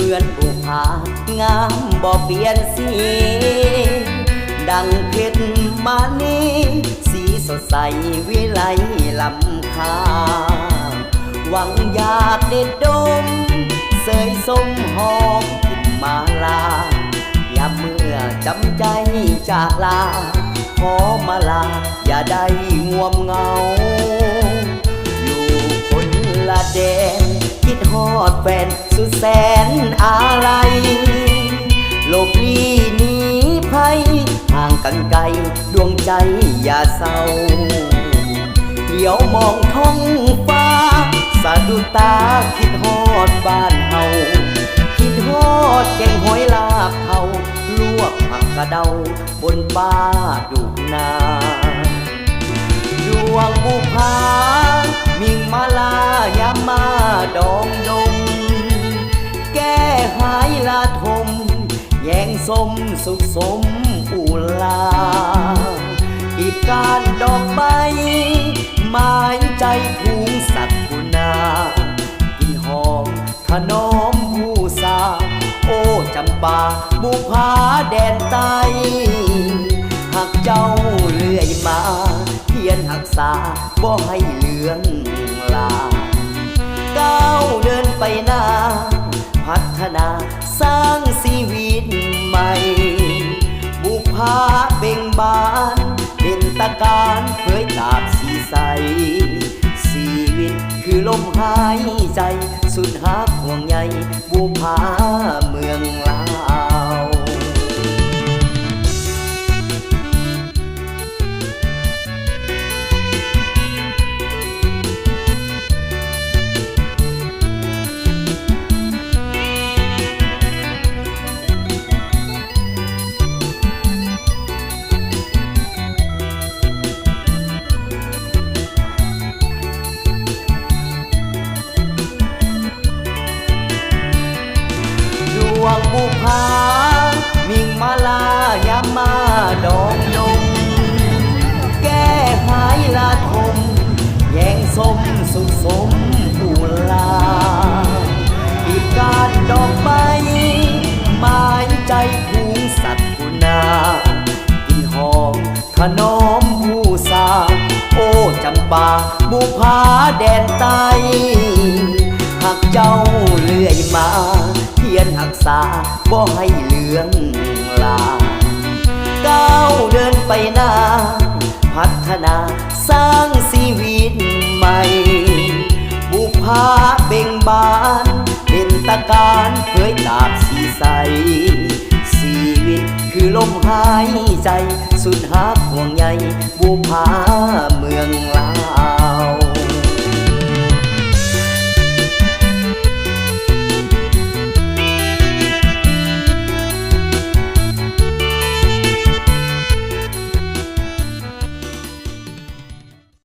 มือนบุพางามบ่เปลี่ยนสีดังเพชรมานีสีสดใสวิไลลำค่าหวังอยากเด็ดดมเสยสมหอมกลิ่นมาลายามเมื่อจำใจจากลาขอมาลาอย่าได้ง่วมเงาอยู่คนละแดนคิดฮอดแฟนสุดแสนอะไรโลกนี้หนีภัยห่างกันไกลดวงใจอย่าเศร้าเดี๋ยวมองท้องฟ้าสะดุดตาคิดฮอดบ้านเฮาคิดฮอดแกงหอยลาบเฮาลวกผักกระเดาบนป้าดุนาดวงบุพามิ่งมาลายามาดองดงแก้หายลาทมแย่งสมสุขสมอุลาอีกการดอกใบหมายใจพุงสัตว์กุณากินหอมถนอมผู้สาโอ้จำปาบุพาแดนใต้หากเจ้าเลื่อยมาเพียรหักษาบ่ให้เหลืองลาก้าวเดินไปหน้าพัฒนาสร้างชีวิตใหม่บุพาเบ่งบานเป็นตะการเผยตาบสีใสชีวิตคือลมหายใจสุดหักห่วงใยบุพาเมืองลาวดวงบุพามิ่งมาลายามาดองดงแก้หายลาทมแย่งสมสุขสมอุลาอีกการดอกใบหมายใจพุงสัตว์กุณากินหอมถนอมผู้สาโอ้จำปาบุพาแดนใต้หากเจ้าเลื่อยมาเพียรหักษาบ่ให้เหลืองลาก้าวเดินไปหน้าพัฒนาสร้างชีวิตใหม่บุพาเบ่งบานเป็นตะการเผยตาบสีใสชีวิตคือลมหายใจสุดหักห่วงใยบุพาเมืองลาว